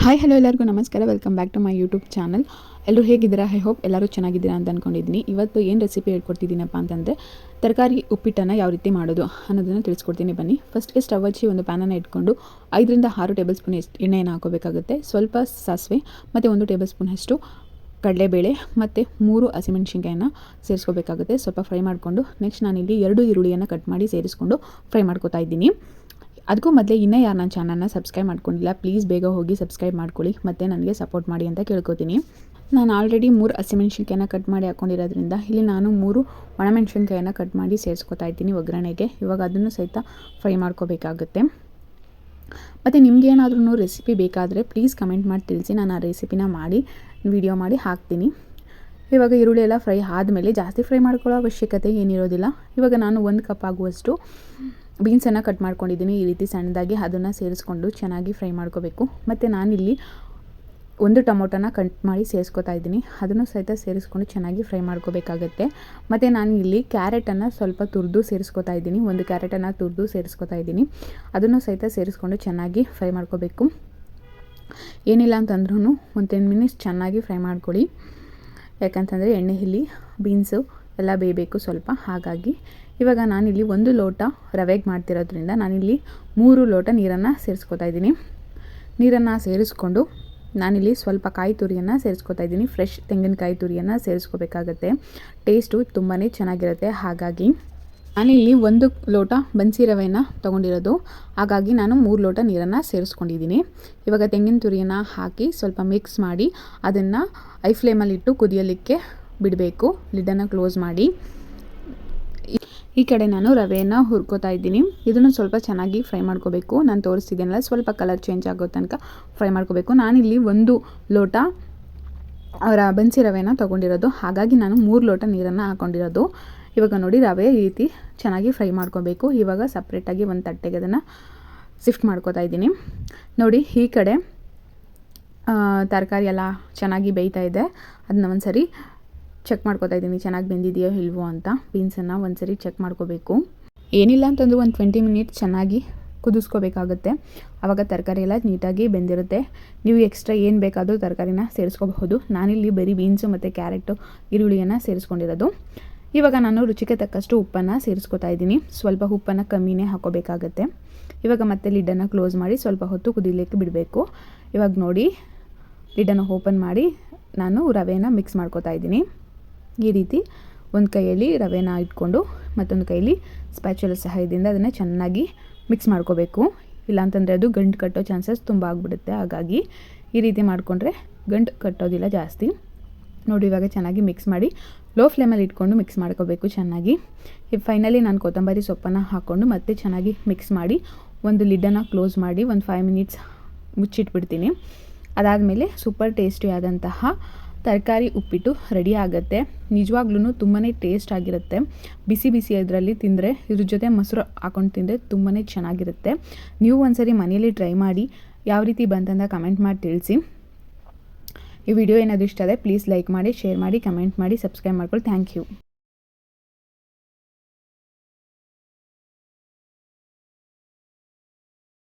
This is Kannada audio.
ಹಾಯ್ ಹಲೋ ಎಲ್ಲರಿಗೂ ನಮಸ್ಕಾರ. Welcome back to my YouTube channel. ಎಲ್ಲರೂ ಹೇಗಿದ್ದೀರಾ? ಐ ಹೋಪ್ ಎಲ್ಲರೂ ಚೆನ್ನಾಗಿದ್ದೀರಾ ಅಂತ ಅಂದ್ಕೊಂಡಿದ್ದೀನಿ. ಇವತ್ತು ಏನು ರೆಸಿಪಿ ಹೇಳ್ಕೊಡ್ತಿದ್ದೀನಪ್ಪ ಅಂತಂದರೆ ತರಕಾರಿ ಉಪ್ಪಿಟ್ಟನ್ನು ಯಾವ ರೀತಿ ಮಾಡೋದು ಅನ್ನೋದನ್ನು ತಿಳಿಸ್ಕೊಡ್ತೀನಿ. ಬನ್ನಿ. ಫಸ್ಟ್ಗೆ ಸ್ಟವ್ ಹಚ್ಚಿ ಒಂದು ಪ್ಯಾನನ್ನು ಇಟ್ಕೊಂಡು 5ರಿಂದ 6 ಟೇಬಲ್ ಸ್ಪೂನ್ ಎಣ್ಣೆಯನ್ನು ಹಾಕೋಬೇಕಾಗುತ್ತೆ. ಸ್ವಲ್ಪ ಸಾಸಿವೆ ಮತ್ತು 1 ಟೇಬಲ್ ಸ್ಪೂನ್ ಅಷ್ಟು ಕಡಲೆಬೇಳೆ ಮತ್ತು 3 ಹಸಿಮೆಣಸಿನ್ಕಾಯನ್ನು ಸೇರಿಸ್ಕೋಬೇಕಾಗುತ್ತೆ. ಸ್ವಲ್ಪ ಫ್ರೈ ಮಾಡಿಕೊಂಡು ನೆಕ್ಸ್ಟ್ ನಾನಿಲ್ಲಿ 2 ಈರುಳ್ಳಿಯನ್ನು ಕಟ್ ಮಾಡಿ ಸೇರಿಸ್ಕೊಂಡು ಫ್ರೈ ಮಾಡ್ಕೋತಾ ಇದ್ದೀನಿ. ಅದಕ್ಕೂ ಮೊದಲೇ ಇನ್ನೂ ಯಾರು ನನ್ನ ಚಾನಲ್ನ ಸಬ್ಸ್ಕ್ರೈಬ್ ಮಾಡ್ಕೊಂಡಿಲ್ಲ, ಪ್ಲೀಸ್ ಬೇಗ ಹೋಗಿ ಸಬ್ಸ್ಕ್ರೈಬ್ ಮಾಡ್ಕೊಳ್ಳಿ ಮತ್ತು ನನಗೆ ಸಪೋರ್ಟ್ ಮಾಡಿ ಅಂತ ಕೇಳ್ಕೊತೀನಿ. ನಾನು ಆಲ್ರೆಡಿ 3 ಹಸಿಮೆಣಸಿನ್ಕಾಯನ್ನು ಕಟ್ ಮಾಡಿ ಹಾಕ್ಕೊಂಡಿರೋದ್ರಿಂದ ಇಲ್ಲಿ ನಾನು 3 ಒಣಮೆಣಸಿನ್ಕಾಯನ್ನು ಕಟ್ ಮಾಡಿ ಸೇರಿಸ್ಕೊತಾ ಇದ್ದೀನಿ ಒಗ್ಗರಣೆಗೆ. ಇವಾಗ ಅದನ್ನು ಸಹಿತ ಫ್ರೈ ಮಾಡ್ಕೋಬೇಕಾಗುತ್ತೆ. ಮತ್ತು ನಿಮ್ಗೆ ಏನಾದ್ರೂ ರೆಸಿಪಿ ಬೇಕಾದರೆ ಪ್ಲೀಸ್ ಕಮೆಂಟ್ ಮಾಡಿ ತಿಳಿಸಿ, ನಾನು ಆ ರೆಸಿಪಿನ ಮಾಡಿ ವಿಡಿಯೋ ಮಾಡಿ ಹಾಕ್ತೀನಿ. ಇವಾಗ ಈರುಳ್ಳಿ ಎಲ್ಲ ಫ್ರೈ ಆದಮೇಲೆ ಜಾಸ್ತಿ ಫ್ರೈ ಮಾಡ್ಕೊಳ್ಳೋ ಅವಶ್ಯಕತೆ ಏನಿರೋದಿಲ್ಲ. ಇವಾಗ ನಾನು 1 ಕಪ್ ಆಗುವಷ್ಟು ಬೀನ್ಸನ್ನು ಕಟ್ ಮಾಡ್ಕೊಂಡಿದ್ದೀನಿ ಈ ರೀತಿ ಸಣ್ಣದಾಗಿ. ಅದನ್ನು ಸೇರಿಸ್ಕೊಂಡು ಚೆನ್ನಾಗಿ ಫ್ರೈ ಮಾಡ್ಕೋಬೇಕು. ಮತ್ತು ನಾನಿಲ್ಲಿ 1 ಟೊಮೊಟೊನ ಕಟ್ ಮಾಡಿ ಸೇರಿಸ್ಕೊತಾ ಇದ್ದೀನಿ. ಅದನ್ನು ಸಹಿತ ಸೇರಿಸ್ಕೊಂಡು ಚೆನ್ನಾಗಿ ಫ್ರೈ ಮಾಡ್ಕೋಬೇಕಾಗತ್ತೆ. ಮತ್ತು ನಾನು ಇಲ್ಲಿ ಕ್ಯಾರೆಟನ್ನು ಸ್ವಲ್ಪ ತುರಿದು ಸೇರಿಸ್ಕೊತಾ ಇದ್ದೀನಿ. 1 ಕ್ಯಾರೆಟನ್ನು ತುರಿದು ಸೇರಿಸ್ಕೊತಾ ಇದ್ದೀನಿ. ಅದನ್ನು ಸಹಿತ ಸೇರಿಸ್ಕೊಂಡು ಚೆನ್ನಾಗಿ ಫ್ರೈ ಮಾಡ್ಕೋಬೇಕು. ಏನಿಲ್ಲ ಅಂತಂದ್ರೂ ಒಂದು 10 ಮಿನಿಟ್ಸ್ ಚೆನ್ನಾಗಿ ಫ್ರೈ ಮಾಡ್ಕೊಳ್ಳಿ. ಯಾಕಂತಂದರೆ ಎಣ್ಣೆಯಲ್ಲಿ ಬೀನ್ಸು ಎಲ್ಲ ಬೇಯಬೇಕು ಸ್ವಲ್ಪ. ಹಾಗಾಗಿ ಇವಾಗ ನಾನಿಲ್ಲಿ 1 ಲೋಟ ರವೆಗೆ ಮಾಡ್ತಿರೋದ್ರಿಂದ ನಾನಿಲ್ಲಿ 3 ಲೋಟ ನೀರನ್ನು ಸೇರಿಸ್ಕೊತಾ ಇದ್ದೀನಿ. ನೀರನ್ನು ಸೇರಿಸ್ಕೊಂಡು ನಾನಿಲ್ಲಿ ಸ್ವಲ್ಪ ಕಾಯಿ ತುರಿಯನ್ನು ಸೇರಿಸ್ಕೊತಾ ಇದ್ದೀನಿ. ಫ್ರೆಶ್ ತೆಂಗಿನಕಾಯಿ ತುರಿಯನ್ನು ಸೇರಿಸ್ಕೋಬೇಕಾಗತ್ತೆ. ಟೇಸ್ಟು ತುಂಬಾ ಚೆನ್ನಾಗಿರುತ್ತೆ. ಹಾಗಾಗಿ ನಾನಿಲ್ಲಿ 1 ಲೋಟ ಬನ್ಸಿ ರವೆಯನ್ನು ತೊಗೊಂಡಿರೋದು. ಹಾಗಾಗಿ ನಾನು 3 ಲೋಟ ನೀರನ್ನು ಸೇರಿಸ್ಕೊಂಡಿದ್ದೀನಿ. ಇವಾಗ ತೆಂಗಿನ ತುರಿಯನ್ನು ಹಾಕಿ ಸ್ವಲ್ಪ ಮಿಕ್ಸ್ ಮಾಡಿ ಅದನ್ನು ಐ ಫ್ಲೇಮಲ್ಲಿಟ್ಟು ಕುದಿಯಲಿಕ್ಕೆ ಬಿಡಬೇಕು. ಲಿಡ್ಡನ್ನು ಕ್ಲೋಸ್ ಮಾಡಿ ಈ ಕಡೆ ನಾನು ರವೆಯನ್ನು ಹುರ್ಕೋತಾ ಇದ್ದೀನಿ. ಇದನ್ನು ಸ್ವಲ್ಪ ಚೆನ್ನಾಗಿ ಫ್ರೈ ಮಾಡ್ಕೋಬೇಕು. ನಾನು ತೋರಿಸ್ತಿದ್ದೀನಲ್ಲ, ಸ್ವಲ್ಪ ಕಲರ್ ಚೇಂಜ್ ಆಗೋ ತನಕ ಫ್ರೈ ಮಾಡ್ಕೋಬೇಕು. ನಾನಿಲ್ಲಿ 1 ಲೋಟ ಬನ್ಸಿ ರವೆನ ತೊಗೊಂಡಿರೋದು. ಹಾಗಾಗಿ ನಾನು 3 ಲೋಟ ನೀರನ್ನು ಹಾಕ್ಕೊಂಡಿರೋದು. ಇವಾಗ ನೋಡಿ ರವೆ ಈ ರೀತಿ ಚೆನ್ನಾಗಿ ಫ್ರೈ ಮಾಡ್ಕೋಬೇಕು. ಇವಾಗ ಸಪ್ರೇಟಾಗಿ ಒಂದು ತಟ್ಟೆಗೆ ಅದನ್ನು ಶಿಫ್ಟ್ ಮಾಡ್ಕೋತಾ ಇದ್ದೀನಿ. ನೋಡಿ ಈ ಕಡೆ ತರಕಾರಿ ಎಲ್ಲ ಚೆನ್ನಾಗಿ ಬೇಯ್ತಾ ಇದೆ. ಅದನ್ನ ಒಂದು ಸರಿ ಚೆಕ್ ಮಾಡ್ಕೋತಾ ಇದ್ದೀನಿ ಚೆನ್ನಾಗಿ ಬೆಂದಿದೆಯೋ ಇಲ್ವೋ ಅಂತ. ಬೀನ್ಸನ್ನು ಒಂದು ಸರಿ ಚೆಕ್ ಮಾಡ್ಕೋಬೇಕು. ಏನಿಲ್ಲ ಅಂತಂದು ಒಂದು 20 ಮಿನಿಟ್ಸ್ ಚೆನ್ನಾಗಿ ಕುದಿಸ್ಕೋಬೇಕಾಗುತ್ತೆ. ಆವಾಗ ತರಕಾರಿ ಎಲ್ಲ ನೀಟಾಗಿ ಬೆಂದಿರುತ್ತೆ. ನೀವು ಎಕ್ಸ್ಟ್ರಾ ಏನು ಬೇಕಾದರೂ ತರಕಾರಿನ ಸೇರಿಸ್ಕೋಬಹುದು. ನಾನಿಲ್ಲಿ ಬರೀ ಬೀನ್ಸು ಮತ್ತು ಕ್ಯಾರೆಟು ಈರುಳ್ಳಿಯನ್ನು ಸೇರಿಸ್ಕೊಂಡಿರೋದು. ಇವಾಗ ನಾನು ರುಚಿಗೆ ತಕ್ಕಷ್ಟು ಉಪ್ಪನ್ನು ಸೇರಿಸ್ಕೊತಾ ಇದ್ದೀನಿ. ಸ್ವಲ್ಪ ಉಪ್ಪನ್ನು ಕಮ್ಮಿನೇ ಹಾಕೋಬೇಕಾಗತ್ತೆ. ಇವಾಗ ಮತ್ತೆ ಲಿಡ್ಡನ್ನು ಕ್ಲೋಸ್ ಮಾಡಿ ಸ್ವಲ್ಪ ಹೊತ್ತು ಕುದಿಲಿಕ್ಕೆ ಬಿಡಬೇಕು. ಇವಾಗ ನೋಡಿ ಲಿಡ್ಡನ್ನು ಓಪನ್ ಮಾಡಿ ನಾನು ರವೆನ ಮಿಕ್ಸ್ ಮಾಡ್ಕೋತಾ ಇದ್ದೀನಿ. ಈ ರೀತಿ ಒಂದು ಕೈಯಲ್ಲಿ ರವೆನ ಇಟ್ಕೊಂಡು ಮತ್ತೊಂದು ಕೈಯಲ್ಲಿ ಸ್ಪ್ಯಾಚುಲಾ ಸಹಾಯದಿಂದ ಅದನ್ನು ಚೆನ್ನಾಗಿ ಮಿಕ್ಸ್ ಮಾಡ್ಕೋಬೇಕು. ಇಲ್ಲಾಂತಂದರೆ ಅದು ಗಂಟು ಕಟ್ಟೋ ಚಾನ್ಸಸ್ ತುಂಬ ಆಗಿಬಿಡುತ್ತೆ. ಹಾಗಾಗಿ ಈ ರೀತಿ ಮಾಡಿಕೊಂಡ್ರೆ ಗಂಟು ಕಟ್ಟೋದಿಲ್ಲ ಜಾಸ್ತಿ. ನೋಡಿ ಇವಾಗ ಚೆನ್ನಾಗಿ ಮಿಕ್ಸ್ ಮಾಡಿ ಲೋ ಫ್ಲೇಮಲ್ಲಿ ಇಟ್ಕೊಂಡು ಮಿಕ್ಸ್ ಮಾಡ್ಕೋಬೇಕು ಚೆನ್ನಾಗಿ. ಫೈನಲಿ ನಾನು ಕೊತ್ತಂಬರಿ ಸೊಪ್ಪನ್ನು ಹಾಕ್ಕೊಂಡು ಮತ್ತೆ ಚೆನ್ನಾಗಿ ಮಿಕ್ಸ್ ಮಾಡಿ ಒಂದು ಲಿಡ್ಡನ್ನು ಕ್ಲೋಸ್ ಮಾಡಿ ಒಂದು 5 ಮಿನಿಟ್ಸ್ ಮುಚ್ಚಿಟ್ಬಿಡ್ತೀನಿ. ಅದಾದಮೇಲೆ ಸೂಪರ್ ಟೇಸ್ಟಿ ಆದಂತಹ ತರಕಾರಿ ಉಪ್ಪಿಟ್ಟು ರೆಡಿ ಆಗುತ್ತೆ. ನಿಜವಾಗ್ಲೂ ತುಂಬಾ ಟೇಸ್ಟ್ ಆಗಿರುತ್ತೆ. ಬಿಸಿ ಬಿಸಿ ಇದರಲ್ಲಿ ತಿಂದರೆ ಇದ್ರ ಜೊತೆ ಮೊಸರು ಹಾಕೊಂಡು ತಿಂದರೆ ತುಂಬಾ ಚೆನ್ನಾಗಿರುತ್ತೆ. ನೀವು ಒಂದ್ಸರಿ ಮನೆಯಲ್ಲಿ ಟ್ರೈ ಮಾಡಿ ಯಾವ ರೀತಿ ಬಂತಂತ ಕಮೆಂಟ್ ಮಾಡಿ ತಿಳಿಸಿ. ಈ ವಿಡಿಯೋ ಏನಾದರೂ ಇಷ್ಟ ಆದರೆ ಪ್ಲೀಸ್ ಲೈಕ್ ಮಾಡಿ, ಶೇರ್ ಮಾಡಿ, ಕಮೆಂಟ್ ಮಾಡಿ, ಸಬ್ಸ್ಕ್ರೈಬ್ ಮಾಡ್ಕೊಳ್ಳಿ. Thank you.